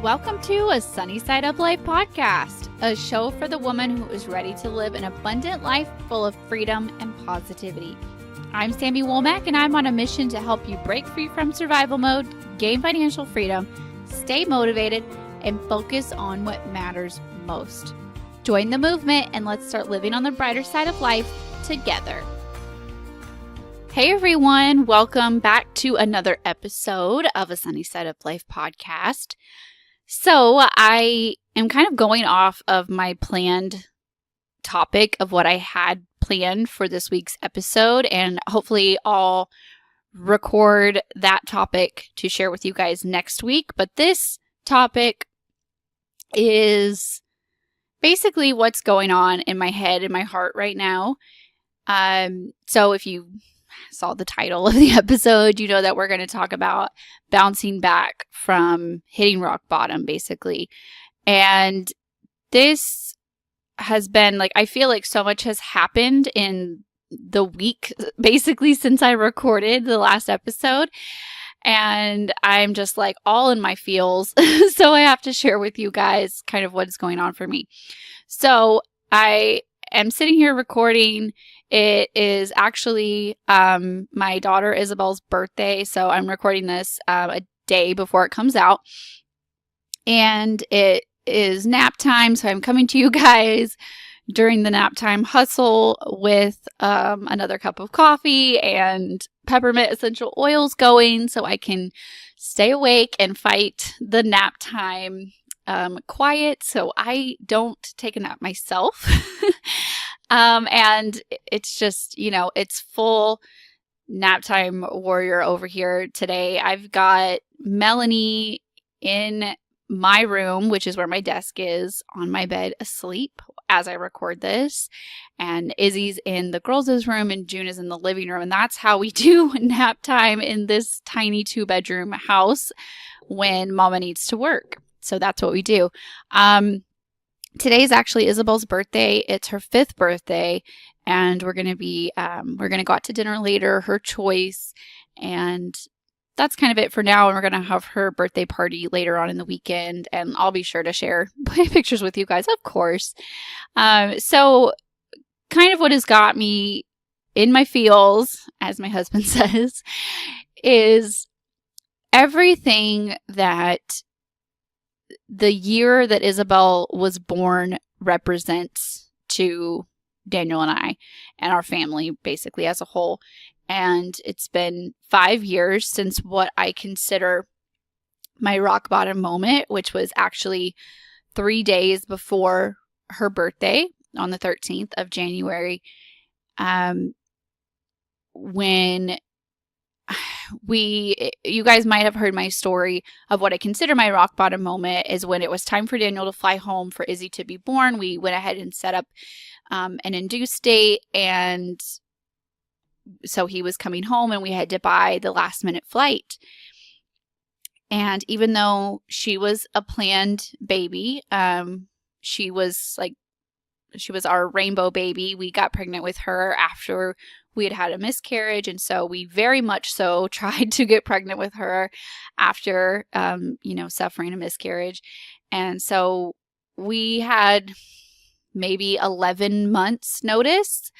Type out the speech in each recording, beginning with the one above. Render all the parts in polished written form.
Welcome to a Sunny Side Up Life podcast, a show for the woman who is ready to live an abundant life full of freedom and positivity. I'm Sammy Womack, and I'm on a mission to help you break free from survival mode, gain financial freedom, stay motivated, and focus on what matters most. Join the movement and let's start living on the brighter side of life together. Hey everyone, welcome back to another episode of a Sunny Side Up Life podcast. So I am kind of going off of my planned topic of what I had planned for this week's episode, and hopefully I'll record that topic to share with you guys next week. But this topic is basically what's going on in my head and my heart right now. So if you saw the title of the episode, you know that we're going to talk about bouncing back from hitting rock bottom, basically. And this has been I feel like so much has happened in the week, basically, since I recorded the last episode. And I'm just all in my feels. So I have to share with you guys kind of what's going on for me. So I am sitting here recording. It is actually my daughter Izabell's birthday, so I'm recording this a day before it comes out. And it is nap time, so I'm coming to you guys during the nap time hustle with another cup of coffee and peppermint essential oils going so I can stay awake and fight the nap time quiet so I don't take a nap myself. And it's just, it's full nap time warrior over here today. I've got Melanie in my room, which is where my desk is, on my bed asleep as I record this. And Izzy's in the girls' room and June is in the living room. And that's how we do nap time in this tiny 2-bedroom house when mama needs to work. So that's what we do. Today is actually Izabell's birthday. It's her 5th birthday, and we're going to go out to dinner later, her choice, and that's kind of it for now. And we're going to have her birthday party later on in the weekend, and I'll be sure to share pictures with you guys, of course. So kind of what has got me in my feels, as my husband says, is everything that the year that Izabell was born represents to Daniel and I and our family, basically, as a whole. And it's been 5 years since what I consider my rock bottom moment, which was actually 3 days before her birthday on the 13th of January, when you guys might have heard my story of what I consider my rock bottom moment is when it was time for Daniel to fly home for Izzy to be born. We went ahead and set up an induced date, and so he was coming home and we had to buy the last minute flight. And even though she was a planned baby, she was our rainbow baby. We got pregnant with her after we had a miscarriage, and so we very much so tried to get pregnant with her after, suffering a miscarriage. And so we had maybe 11 months notice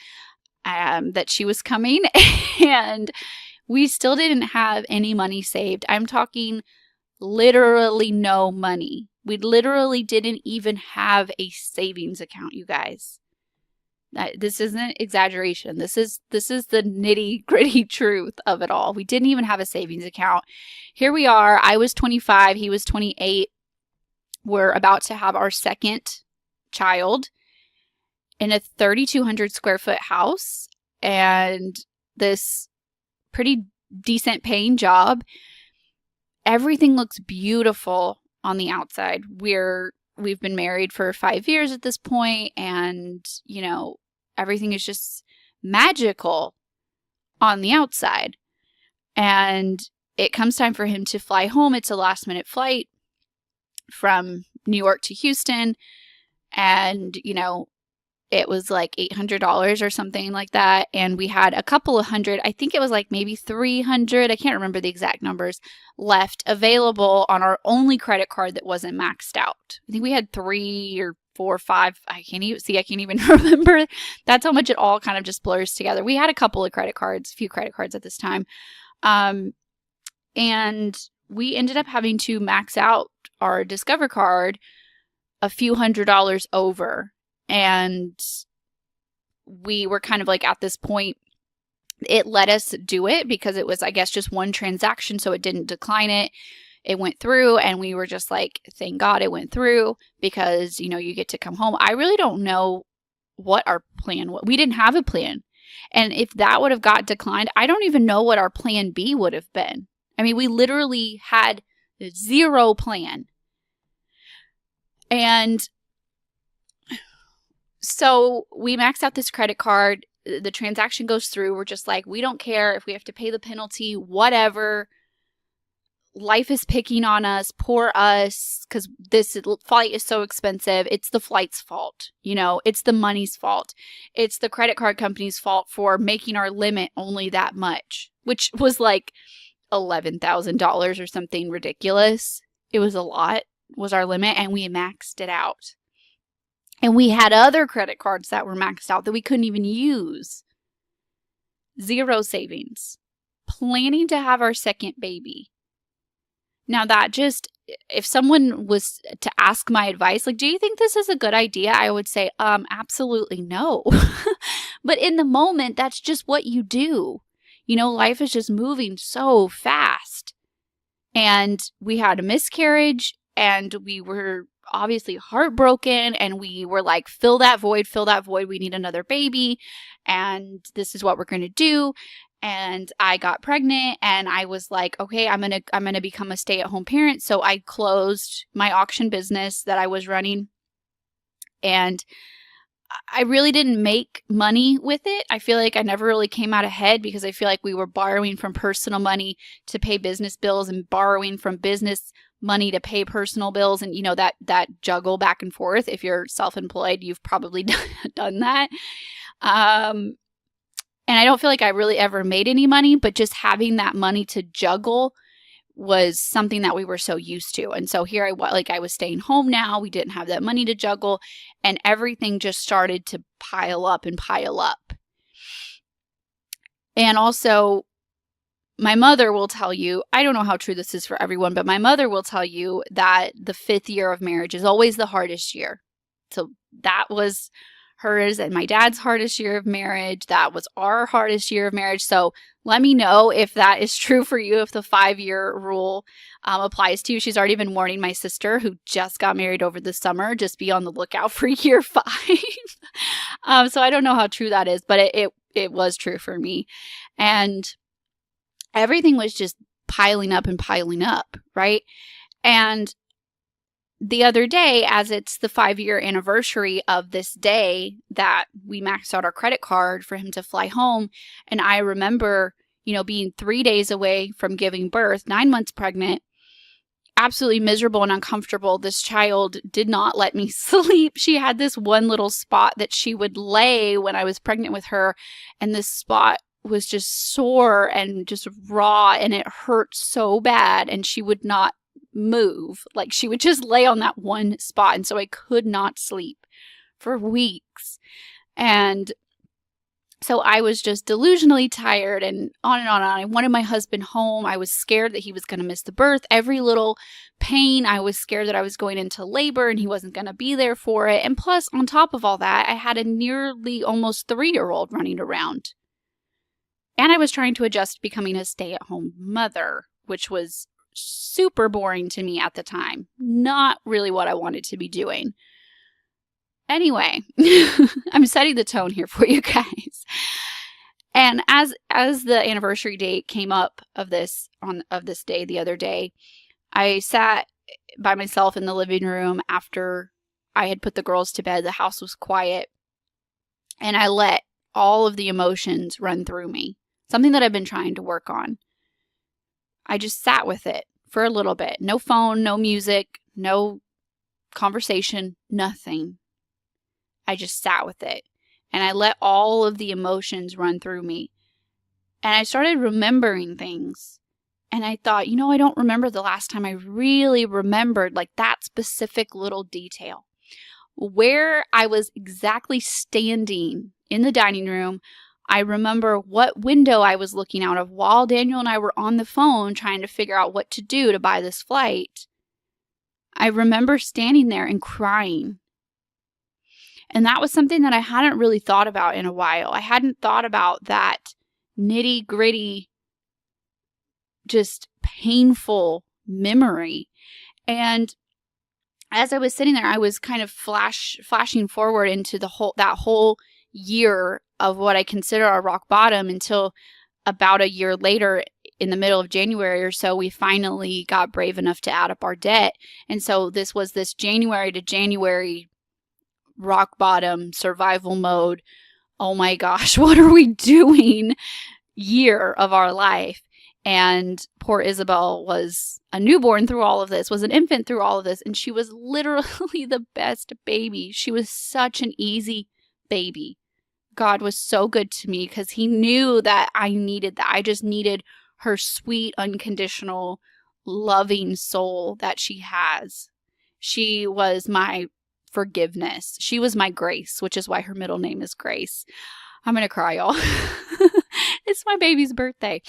that she was coming, and we still didn't have any money saved. I'm talking literally no money. We literally didn't even have a savings account, you guys. This isn't exaggeration. This is the nitty-gritty truth of it all. We didn't even have a savings account. Here we are. I was 25. He was 28. We're about to have our second child in a 3,200 square foot house and this pretty decent paying job. Everything looks beautiful on the outside. We've been married for 5 years at this point, and, everything is just magical on the outside. And it comes time for him to fly home. It's a last minute flight from New York to Houston. And, it was like $800 or something like that. And we had a couple of hundred, I think it was like maybe 300, I can't remember the exact numbers, left available on our only credit card that wasn't maxed out. I think we had 3 or 4 or 5. I can't even remember. That's how much it all kind of just blurs together. We had a couple of credit cards, a few credit cards at this time. And we ended up having to max out our Discover card a few $100s over. And we were kind of like at this point, it let us do it because it was, I guess, just one transaction. So it didn't decline it. It went through and we were just like, thank God it went through because, you get to come home. I really don't know what our plan was. We didn't have a plan. And if that would have got declined, I don't even know what our plan B would have been. I mean, we literally had zero plan. And so we maxed out this credit card. The transaction goes through. We're just like, we don't care if we have to pay the penalty, whatever. Life is picking on us, poor us, because this flight is so expensive. It's the flight's fault. It's the money's fault. It's the credit card company's fault for making our limit only that much, which was like $11,000 or something ridiculous. It was a lot, was our limit, and we maxed it out. And we had other credit cards that were maxed out that we couldn't even use. Zero savings. Planning to have our second baby. Now that just, if someone was to ask my advice, like, do you think this is a good idea? I would say, absolutely no. But in the moment, that's just what you do. Life is just moving so fast. And we had a miscarriage and we were obviously heartbroken and we were like, fill that void. We need another baby. And this is what we're going to do. And I got pregnant and I was like, okay, I'm going to become a stay-at-home parent. So I closed my auction business that I was running. And I really didn't make money with it. I feel like I never really came out ahead because I feel like we were borrowing from personal money to pay business bills and borrowing from business money to pay personal bills. And that juggle back and forth. If you're self-employed, you've probably done that. And I don't feel like I really ever made any money, but just having that money to juggle was something that we were so used to. And so here I was staying home now. We didn't have that money to juggle and everything just started to pile up and pile up. And also my mother will tell you, I don't know how true this is for everyone, but my mother will tell you that the 5th year of marriage is always the hardest year. So that was hers and my dad's hardest year of marriage. That was our hardest year of marriage. So let me know if that is true for you, if the 5-year rule applies to you. She's already been warning my sister who just got married over the summer, just be on the lookout for year 5. So I don't know how true that is, but it was true for me. And everything was just piling up, right? And the other day, as it's the 5-year anniversary of this day that we maxed out our credit card for him to fly home. And I remember, being 3 days away from giving birth, 9 months pregnant, absolutely miserable and uncomfortable. This child did not let me sleep. She had this one little spot that she would lay when I was pregnant with her. And this spot was just sore and just raw and it hurt so bad. And she would not move. Like she would just lay on that one spot. And so I could not sleep for weeks. And so I was just delusionally tired and on and on and on. I wanted my husband home. I was scared that he was going to miss the birth. Every little pain, I was scared that I was going into labor and he wasn't going to be there for it. And plus, on top of all that, I had a nearly almost 3-year-old running around. And I was trying to adjust to becoming a stay-at-home mother, which was super boring to me at the time. Not really what I wanted to be doing. Anyway, I'm setting the tone here for you guys. And as the anniversary date came up of this day the other day, I sat by myself in the living room after I had put the girls to bed. The house was quiet. And I let all of the emotions run through me. Something that I've been trying to work on. I just sat with it for a little bit. No phone, no music, no conversation, nothing. I just sat with it and I let all of the emotions run through me. And I started remembering things. And I thought, I don't remember the last time I really remembered like that specific little detail. Where I was exactly standing in the dining room. I remember what window I was looking out of while Daniel and I were on the phone trying to figure out what to do to buy this flight. I remember standing there and crying. And that was something that I hadn't really thought about in a while. I hadn't thought about that nitty gritty, just painful memory. And as I was sitting there, I was kind of flashing forward into that whole year of what I consider our rock bottom until about a year later, in the middle of January or so, we finally got brave enough to add up our debt. And so this was this January to January rock bottom survival mode. Oh my gosh, what are we doing? Year of our life. And poor Izabell was a newborn through all of this, was an infant through all of this. And she was literally the best baby. She was such an easy baby. God was so good to me because he knew that I needed that. I just needed her sweet, unconditional, loving soul that she has. She was my forgiveness. She was my grace, which is why her middle name is Grace. I'm going to cry, y'all. It's my baby's birthday.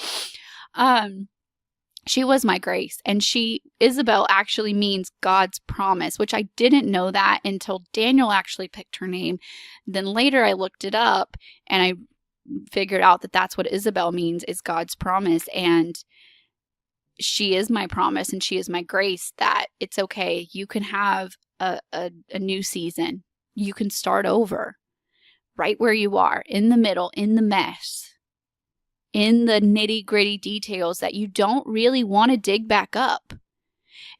She was my grace, and Izabell actually means God's promise, which I didn't know that until Daniel actually picked her name. Then later I looked it up and I figured out that that's what Izabell means, is God's promise. And she is my promise and she is my grace, that it's okay. You can have a new season. You can start over right where you are, in the middle, in the mess, in the nitty-gritty details that you don't really want to dig back up.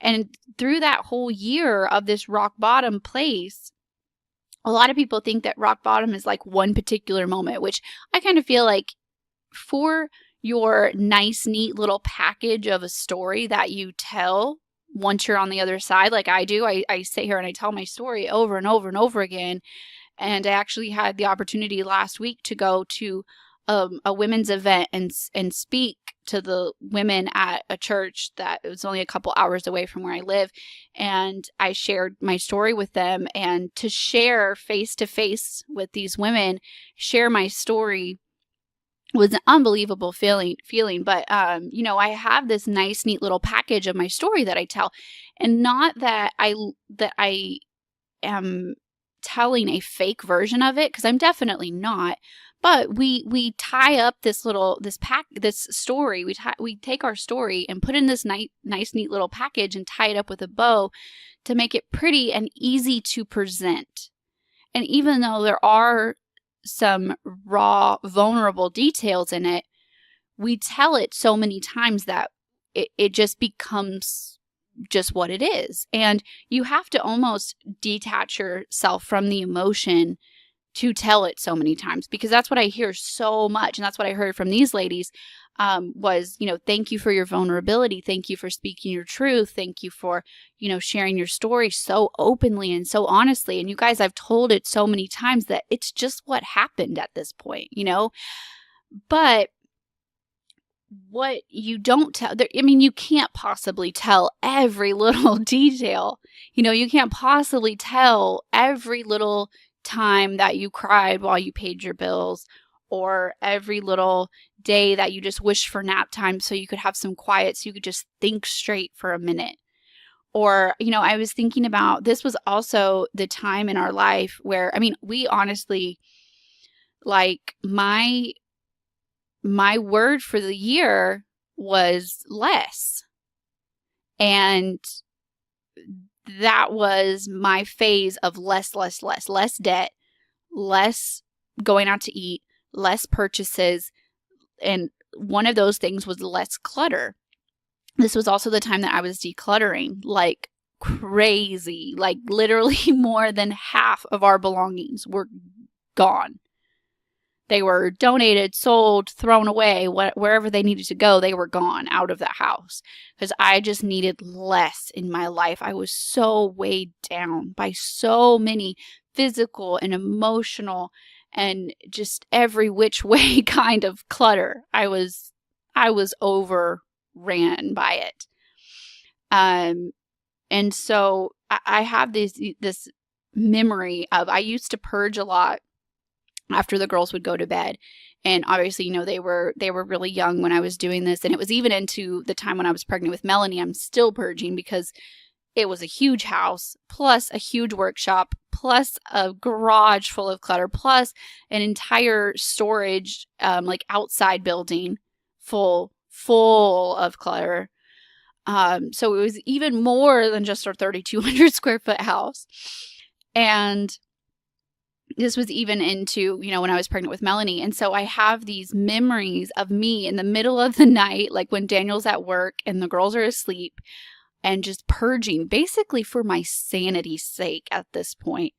And through that whole year of this rock bottom place, a lot of people think that rock bottom is like one particular moment, which I kind of feel like for your nice, neat little package of a story that you tell once you're on the other side, like I do, I sit here and I tell my story over and over and over again. And I actually had the opportunity last week to go to a women's event and speak to the women at a church that it was only a couple hours away from where I live. And I shared my story with them, and to share face to face with these women, share my story was an unbelievable feeling. But, I have this nice, neat little package of my story that I tell, and not that I am telling a fake version of it, because I'm definitely not. But we tie up this story. We take our story and put in this nice, neat little package and tie it up with a bow to make it pretty and easy to present. And even though there are some raw, vulnerable details in it, we tell it so many times that it just becomes just what it is. And you have to almost detach yourself from the emotion to tell it so many times, because that's what I hear so much. And that's what I heard from these ladies was, thank you for your vulnerability. Thank you for speaking your truth. Thank you for, sharing your story so openly and so honestly. And you guys, I've told it so many times that it's just what happened at this point, But what you don't tell, you can't possibly tell every little detail. You can't possibly tell every little time that you cried while you paid your bills, or every little day that you just wished for nap time so you could have some quiet, so you could just think straight for a minute. Or, I was thinking about, this was also the time in our life where, we honestly, like, my word for the year was less. And that was my phase of less debt, less going out to eat, less purchases. And one of those things was less clutter. This was also the time that I was decluttering like crazy, like literally more than half of our belongings were gone. They were donated, sold, thrown away, wherever they needed to go, they were gone out of the house, because I just needed less in my life. I was so weighed down by so many physical and emotional and just every which way kind of clutter. I was overran by it. And so I have this memory of, I used to purge a lot after the girls would go to bed. And obviously, they were really young when I was doing this. And it was even into the time when I was pregnant with Melanie. I'm still purging because it was a huge house, plus a huge workshop, plus a garage full of clutter, plus an entire storage, outside building full of clutter. So it was even more than just our 3,200 square foot house. And this was even into, when I was pregnant with Melanie. And so I have these memories of me in the middle of the night, like when Daniel's at work and the girls are asleep, and just purging basically for my sanity's sake at this point.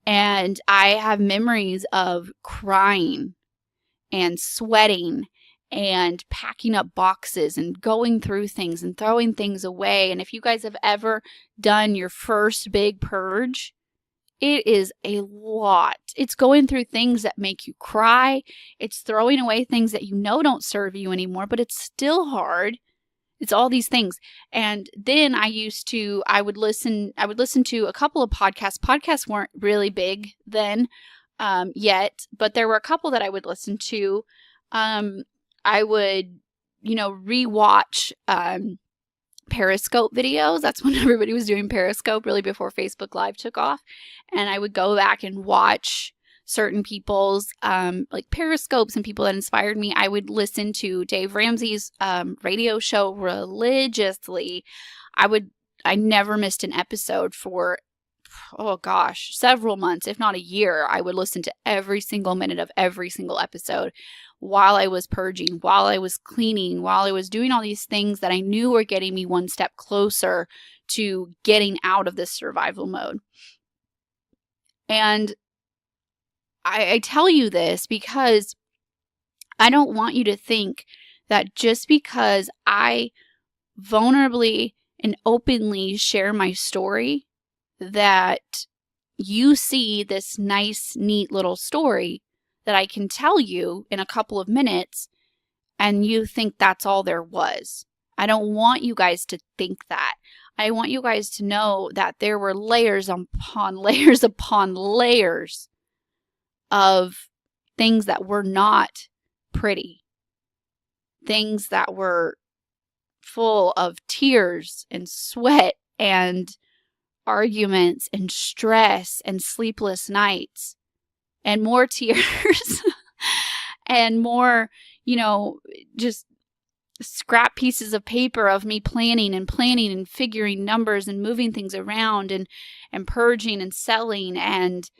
And I have memories of crying and sweating and packing up boxes and going through things and throwing things away. And if you guys have ever done your first big purge, it is a lot. It's going through things that make you cry. It's throwing away things that don't serve you anymore, but it's still hard. It's all these things. And then I would listen to a couple of podcasts. Podcasts weren't really big then yet, but there were a couple that I would listen to. I would, rewatch Periscope videos. That's when everybody was doing Periscope, really before Facebook Live took off. And I would go back and watch certain people's Periscopes and people that inspired me. I would listen to Dave Ramsey's radio show religiously. I never missed an episode for, several months, if not a year. I would listen to every single minute of every single episode while I was purging, while I was cleaning, while I was doing all these things that I knew were getting me one step closer to getting out of this survival mode. And I tell you this because I don't want you to think that just because I vulnerably and openly share my story, that you see this nice, neat little story that I can tell you in a couple of minutes and you think that's all there was. I don't want you guys to think that. I want you guys to know that there were layers upon layers upon layers of things that were not pretty. Things that were full of tears and sweat and arguments and stress and sleepless nights and more tears and more, just scrap pieces of paper of me planning and figuring numbers and moving things around and purging and selling and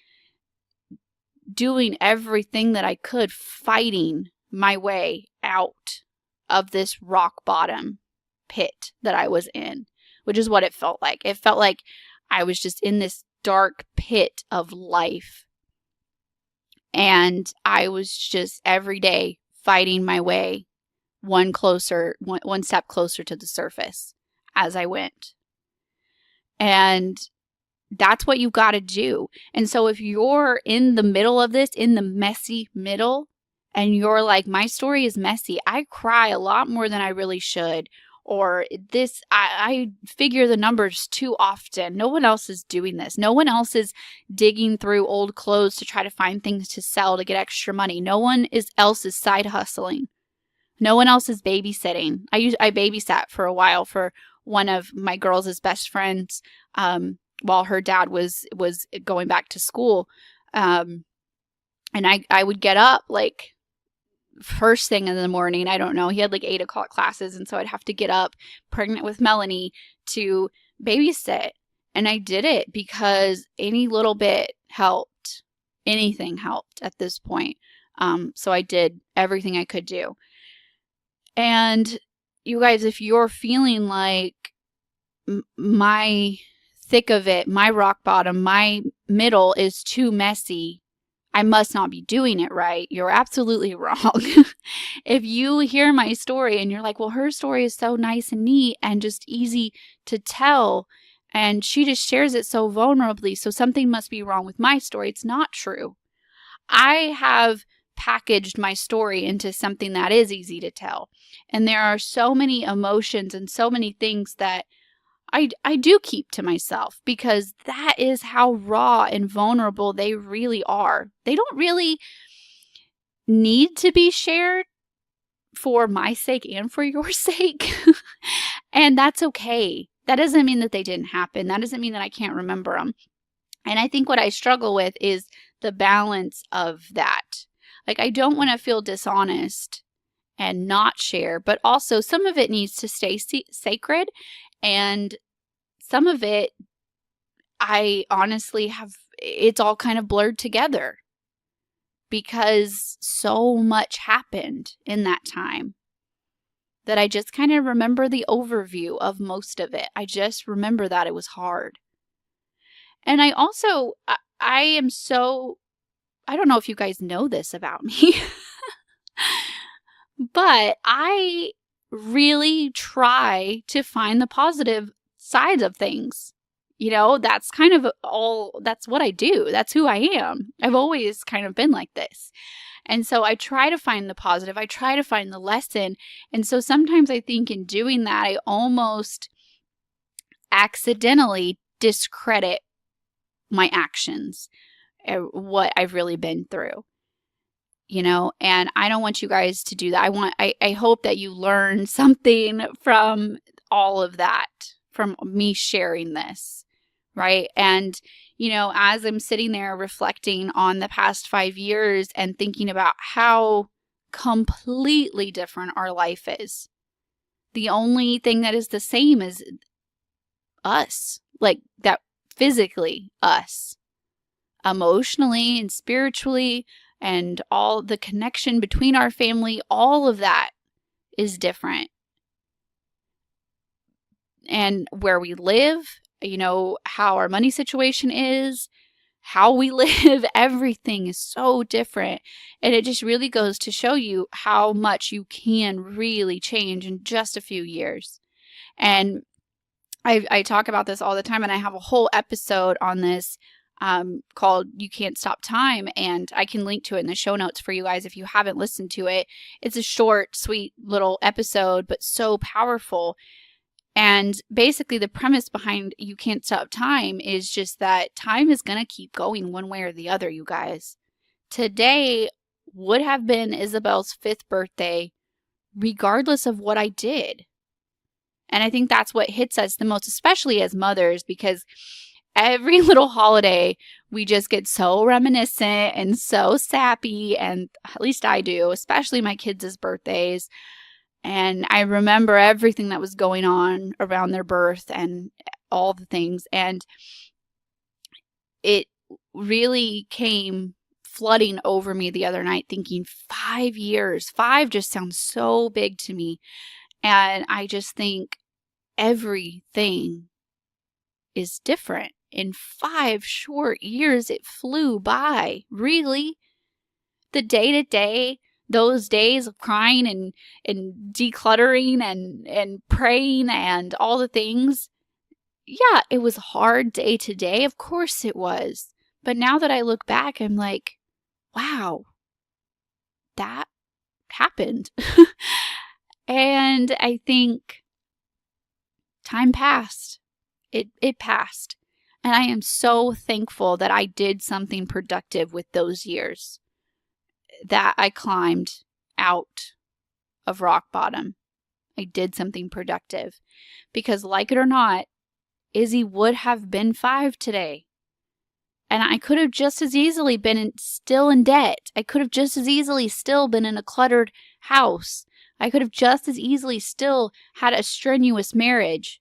doing everything that I could, fighting my way out of this rock bottom pit that I was in, which is what it felt like. It felt like I was just in this dark pit of life. And I was just every day fighting my way one step closer to the surface as I went. And that's what you've got to do. And so if you're in the middle of this, in the messy middle, and you're like, my story is messy, I cry a lot more than I really should, or this, I figure the numbers too often. No one else is doing this. No one else is digging through old clothes to try to find things to sell to get extra money. No one else is side hustling. No one else is babysitting. I babysat for a while for one of my girls' best friends while her dad was going back to school. And I would get up like first thing in the morning. I don't know. He had like 8 o'clock classes. And so I'd have to get up pregnant with Melanie to babysit. And I did it because any little bit helped. Anything helped at this point. So I did everything I could do. And you guys, if you're feeling like my thick of it, my rock bottom, my middle is too messy, I must not be doing it right, you're absolutely wrong. If you hear my story and you're like, well, her story is so nice and neat and just easy to tell, And she just shares it so vulnerably. So something must be wrong with my story. It's not true. I have packaged my story into something that is easy to tell. And there are so many emotions and so many things that I do keep to myself, because that is how raw and vulnerable they really are. They don't really need to be shared for my sake and for your sake. And that's okay. That doesn't mean that they didn't happen. That doesn't mean that I can't remember them. And I think what I struggle with is the balance of that. Like, I don't want to feel dishonest and not share, but also some of it needs to stay sacred. And some of it, I honestly have, it's all kind of blurred together because so much happened in that time that I just kind of remember the overview of most of it. I just remember that it was hard. And I also, I am so, I don't know if you guys know this about me, but I really try to find the positive sides of things. You know, that's kind of that's what I do. That's who I am. I've always kind of been like this. And so I try to find the positive. I try to find the lesson. And so sometimes I think in doing that, I almost accidentally discredit my actions, what I've really been through. You know, and I don't want you guys to do that. I hope that you learn something from all of that, from me sharing this, right? And, you know, as I'm sitting there reflecting on the past 5 years and thinking about how completely different our life is, the only thing that is the same is us, like that, physically us, emotionally and spiritually, and all the connection between our family, all of that is different. And where we live, you know, how our money situation is, how we live, everything is so different. And it just really goes to show you how much you can really change in just a few years. And I talk about this all the time, and I have a whole episode on this called You Can't Stop Time, and I can link to it in the show notes for you guys if you haven't listened to it. It's a short, sweet little episode, but so powerful. And basically the premise behind You Can't Stop Time is just that time is going to keep going one way or the other, you guys. Today would have been Izabell's 5th birthday, regardless of what I did. And I think that's what hits us the most, especially as mothers, because every little holiday, we just get so reminiscent and so sappy, and at least I do, especially my kids' birthdays. And I remember everything that was going on around their birth and all the things. And it really came flooding over me the other night, thinking 5 years. 5 just sounds so big to me. And I just think everything is different. In 5 short years, it flew by. Really? The day-to-day, those days of crying and decluttering and praying and all the things. Yeah, it was hard day to day. Of course it was. But now that I look back, I'm like, wow, that happened. And I think time passed. It passed. And I am so thankful that I did something productive with those years, that I climbed out of rock bottom. I did something productive, because like it or not, Izzy would have been 5 today. And I could have just as easily been still in debt. I could have just as easily still been in a cluttered house. I could have just as easily still had a strenuous marriage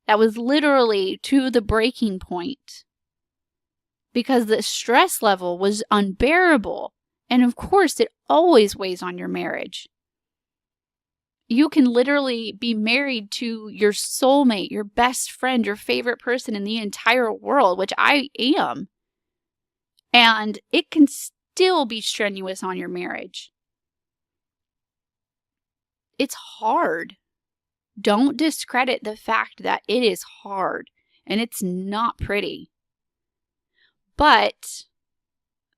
that was literally to the breaking point, because the stress level was unbearable. And of course, it always weighs on your marriage. You can literally be married to your soulmate, your best friend, your favorite person in the entire world, which I am. And it can still be strenuous on your marriage. It's hard. Don't discredit the fact that it is hard. and it's not pretty. But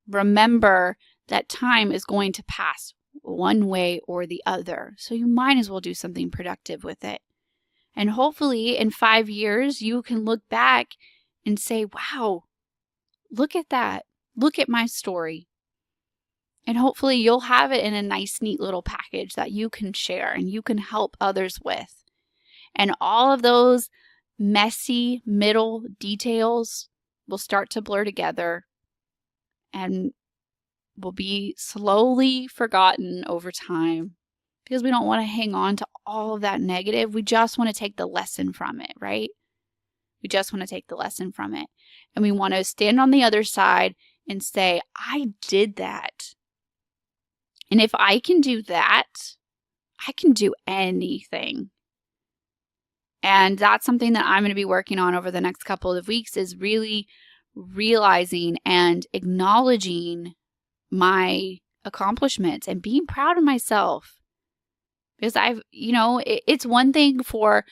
remember that time is going to pass one way or the other. So you might as well do something productive with it. And hopefully in 5 years, you can look back and say, wow, look at that. Look at my story. And hopefully you'll have it in a nice, neat little package that you can share and you can help others with. And all of those messy middle details will start to blur together and will be slowly forgotten over time, because we don't want to hang on to all of that negative. We just want to take the lesson from it, right? We just want to take the lesson from it. And we want to stand on the other side and say, I did that. And if I can do that, I can do anything. And that's something that I'm going to be working on over the next couple of weeks, is really realizing and acknowledging my accomplishments and being proud of myself. Because it's one thing for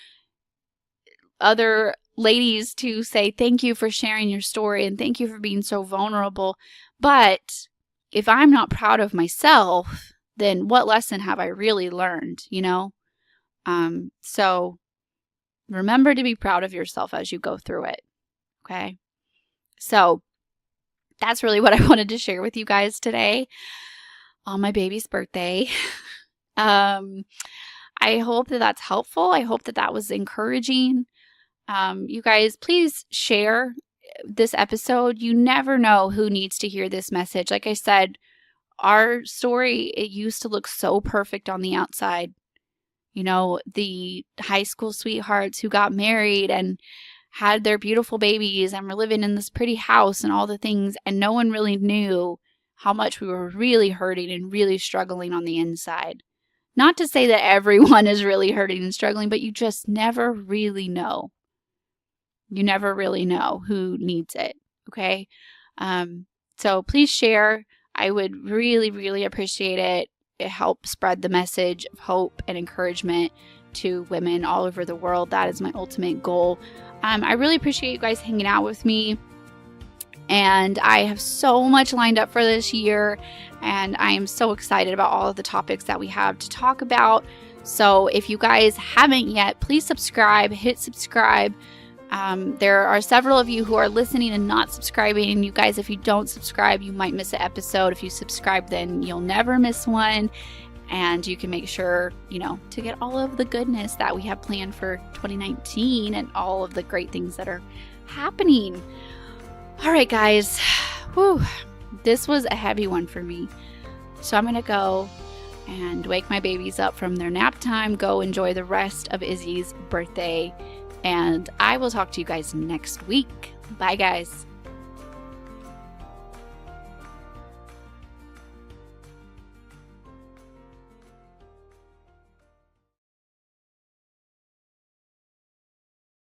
other ladies to say, thank you for sharing your story and thank you for being so vulnerable. But if I'm not proud of myself, then what lesson have I really learned, So remember to be proud of yourself as you go through it. Okay. So that's really what I wanted to share with you guys today on my baby's birthday. I hope that that's helpful. I hope that that was encouraging. You guys, please share this episode. You never know who needs to hear this message. Like I said, our story, it used to look so perfect on the outside. The high school sweethearts who got married and had their beautiful babies and were living in this pretty house and all the things, and no one really knew how much we were really hurting and really struggling on the inside. Not to say that everyone is really hurting and struggling, but you just never really know. You never really know who needs it, okay? So please share. I would really, really appreciate it. It helps spread the message of hope and encouragement to women all over the world. That is my ultimate goal. I really appreciate you guys hanging out with me. And I have so much lined up for this year. And I am so excited about all of the topics that we have to talk about. So if you guys haven't yet, please subscribe, hit subscribe. There are several of you who are listening and not subscribing. And you guys, if you don't subscribe, you might miss an episode. If you subscribe, then you'll never miss one. And you can make sure, to get all of the goodness that we have planned for 2019 and all of the great things that are happening. All right, guys. Whew. This was a heavy one for me. So I'm going to go and wake my babies up from their nap time, go enjoy the rest of Izzy's birthday. And I will talk to you guys next week. Bye, guys.